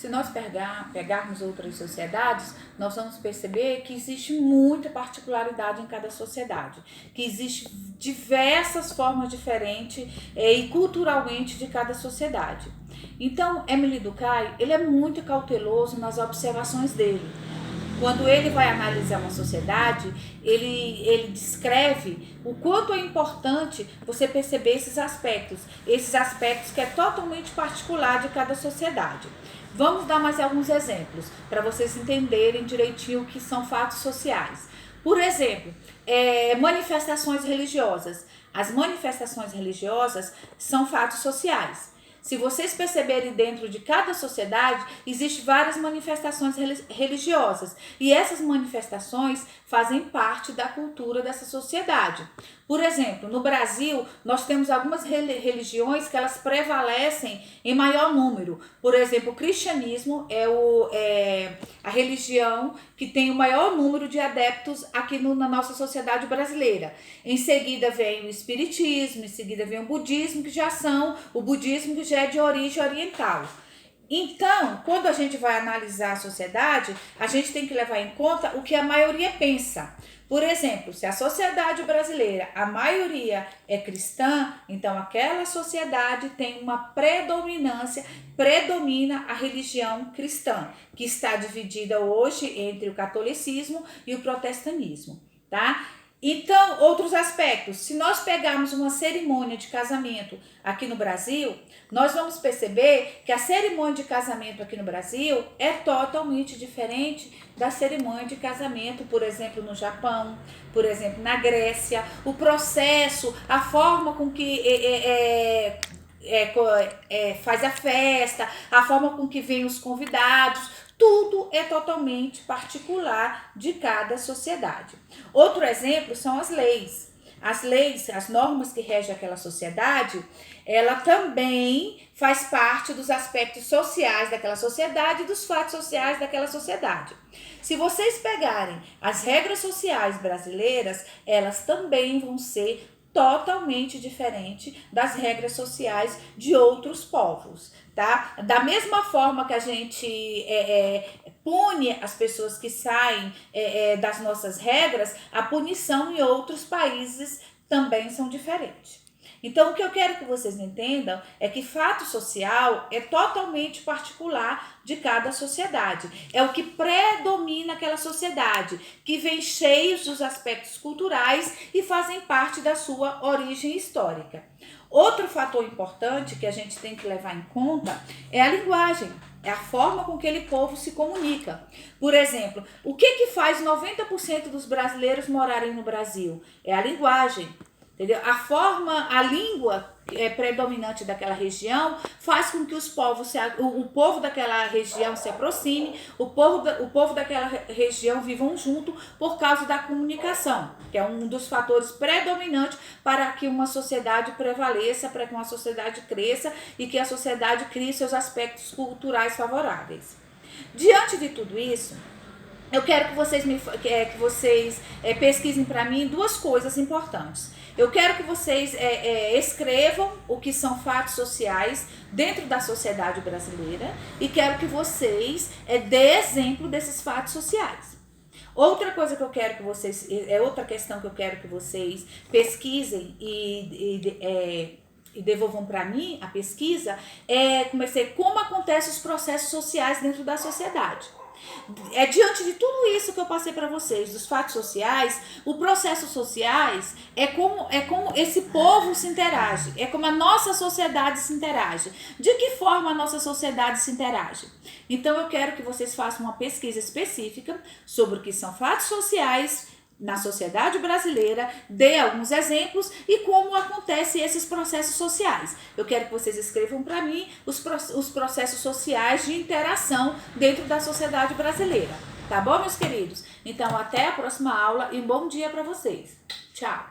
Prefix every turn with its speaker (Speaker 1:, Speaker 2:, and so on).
Speaker 1: Se nós pegarmos outras sociedades, nós vamos perceber que existe muita particularidade em cada sociedade, que existe diversas formas diferentes e culturalmente de cada sociedade. Então, Émile Durkheim, ele é muito cauteloso nas observações dele. Quando ele vai analisar uma sociedade, ele descreve o quanto é importante você perceber esses aspectos que é totalmente particular de cada sociedade. Vamos dar mais alguns exemplos, para vocês entenderem direitinho o que são fatos sociais. Por exemplo, manifestações religiosas. As manifestações religiosas são fatos sociais. Se vocês perceberem, dentro de cada sociedade, existem várias manifestações religiosas. E essas manifestações fazem parte da cultura dessa sociedade. Por exemplo, no Brasil, nós temos algumas religiões que elas prevalecem em maior número. Por exemplo, o cristianismo é a religião que tem o maior número de adeptos aqui na nossa sociedade brasileira. Em seguida vem o espiritismo, em seguida vem o budismo, o budismo que já é de origem oriental. Então, quando a gente vai analisar a sociedade, a gente tem que levar em conta o que a maioria pensa. Por exemplo, se a sociedade brasileira, a maioria é cristã, então aquela sociedade tem uma predomina a religião cristã, que está dividida hoje entre o catolicismo e o protestantismo, tá? Então, outros aspectos, se nós pegarmos uma cerimônia de casamento aqui no Brasil, nós vamos perceber que a cerimônia de casamento aqui no Brasil é totalmente diferente da cerimônia de casamento, por exemplo, no Japão, por exemplo, na Grécia. O processo, a forma com que faz a festa, a forma com que vêm os convidados, tudo é totalmente particular de cada sociedade. Outro exemplo são as leis. As leis, as normas que regem aquela sociedade, ela também faz parte dos aspectos sociais daquela sociedade e dos fatos sociais daquela sociedade. Se vocês pegarem as regras sociais brasileiras, elas também vão ser totalmente diferente das regras sociais de outros povos, tá? Da mesma forma que a gente pune as pessoas que saem das nossas regras, a punição em outros países também são diferentes. Então, o que eu quero que vocês entendam é que fato social é totalmente particular de cada sociedade. É o que predomina aquela sociedade, que vem cheios dos aspectos culturais e fazem parte da sua origem histórica. Outro fator importante que a gente tem que levar em conta é a linguagem. É a forma com que aquele povo se comunica. Por exemplo, o que faz 90% dos brasileiros morarem no Brasil? É a linguagem. Entendeu? A língua predominante daquela região faz com que o povo daquela região se aproxime, o povo daquela região vivam junto por causa da comunicação, que é um dos fatores predominantes para que uma sociedade prevaleça, para que uma sociedade cresça e que a sociedade crie seus aspectos culturais favoráveis. Diante de tudo isso, eu quero que vocês pesquisem para mim duas coisas importantes. Eu quero que vocês escrevam o que são fatos sociais dentro da sociedade brasileira e quero que vocês dêem exemplo desses fatos sociais. Outra coisa que eu quero que vocês, outra questão que eu quero que vocês pesquisem e devolvam para mim a pesquisa como acontecem os processos sociais dentro da sociedade. Diante de tudo isso que eu passei para vocês, dos fatos sociais, o processo sociais é como esse povo se interage, é como a nossa sociedade se interage. De que forma a nossa sociedade se interage? Então eu quero que vocês façam uma pesquisa específica sobre o que são fatos sociais na sociedade brasileira, dê alguns exemplos e como acontecem esses processos sociais. Eu quero que vocês escrevam para mim os processos sociais de interação dentro da sociedade brasileira. Tá bom, meus queridos? Então, até a próxima aula e um bom dia para vocês. Tchau!